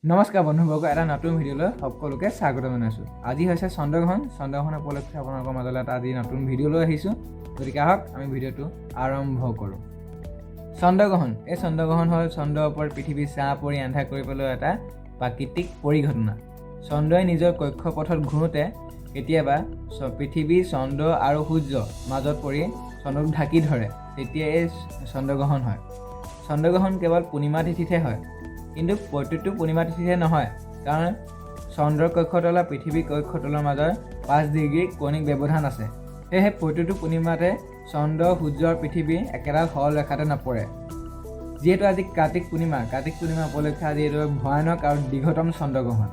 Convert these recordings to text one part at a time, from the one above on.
নমস্কাৰ বন্ধুবৰ্গ, এটা নতুন ভিডিঅ'লৈ সকলোকে স্বাগত জনাইছোঁ। আজি হৈছে চন্দ্ৰগ্ৰহণ উপলক্ষে আপোনালোকৰ মাজলৈ এটা আজি নতুন ভিডিঅ' লৈ আহিছোঁ। গতিকে আহক আমি ভিডিঅ'টো আৰম্ভ কৰোঁ। চন্দ্ৰগ্ৰহণ, এই চন্দ্ৰগ্ৰহণ হ'ল চন্দ্ৰৰ ওপৰত পৃথিৱীৰ ছাঁ পৰি আন্ধাৰ কৰিবলৈ এটা প্ৰাকৃতিক পৰিঘটনা। চন্দ্ৰই নিজৰ কক্ষপথত ঘূৰোঁতে কেতিয়াবা পৃথিৱী, চন্দ্ৰ আৰু সূৰ্য মাজত পৰি চন্দ্ৰক ঢাকি ধৰে, তেতিয়া এই চন্দ্ৰগ্ৰহণ হয়। চন্দ্ৰগ্ৰহণ কেৱল পূৰ্ণিমা তিথিতহে হয়, কিন্তু প্ৰত্যেকটো পূৰ্ণিমা তিথিতে নহয়, কাৰণ চন্দ্ৰৰ কক্ষতল আৰু পৃথিৱীৰ কক্ষতলৰ মাজৰ 5 ডিগ্ৰী কৌণিক ব্যৱধান আছে। সেয়েহে প্ৰতিটো পূৰ্ণিমাতে চন্দ্ৰ, সূৰ্য আৰু পৃথিৱী একেডাল সৰল ৰেখাতে নপৰে। যিহেতু আজি কাৰ্তিক পূৰ্ণিমা উপলক্ষে আজি এইটো ভয়ানক আৰু দীৰ্ঘতম চন্দ্ৰগ্ৰহণ।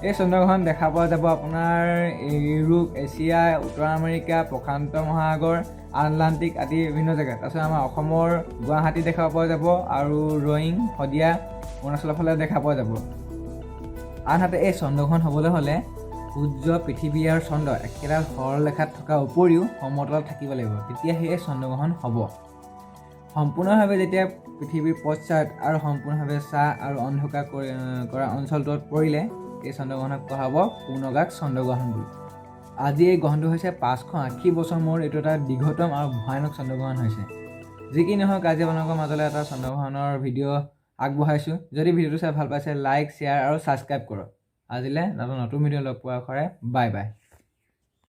এই চন্দ্ৰগ্ৰহণ দেখা পোৱা যাব আপোনাৰ ইউৰোপ, এছিয়া, উত্তৰ আমেৰিকা, প্ৰশান্ত মহাসাগৰ, আটলাণ্টিক আদি বিভিন্ন জেগাত। তাৰপিছত আমাৰ অসমৰ গুৱাহাটী দেখা পোৱা যাব আৰু ৰয়িং, শদিয়া, অৰুণাচলৰ ফালে দেখা পোৱা যাব। আনহাতে এই চন্দ্ৰগ্ৰহণ হ'বলৈ হ'লে সূৰ্য, পৃথিৱী আৰু চন্দ্ৰ একেডাল সৰল ৰেখাত থকাৰ উপৰিও সমতলত থাকিব লাগিব, তেতিয়াহে এই চন্দ্ৰগ্ৰহণ হ'ব। সম্পূৰ্ণভাৱে যেতিয়া পৃথিৱীৰ পশ্চাত আৰু সম্পূৰ্ণভাৱে ছাঁ আৰু অন্ধকাৰ কৰা অঞ্চলটোত পৰিলে এই চন্দ্ৰগ্ৰহণক কোৱা হ'ব পূৰ্ণগ্ৰাস চন্দ্ৰগ্ৰহণ বুলি। আজি এই গ্ৰহণটো হৈছে 580 বছৰ মূৰত এইটো এটা দীৰ্ঘতম আৰু ভয়ানক চন্দ্ৰগ্ৰহণ হৈছে। যি কি নহওক, আজি আপোনালোকৰ মাজলৈ এটা চন্দ্ৰগ্ৰহণৰ ভিডিঅ' আগবঢ়াইছোঁ। যদি ভিডিঅ'টো চাই ভাল পাইছে, লাইক, শ্বেয়াৰ আৰু ছাবস্ক্ৰাইব কৰক। আজিলৈ নতুন ভিডিঅ' লগ পোৱাৰ আশাৰে বাই বাই।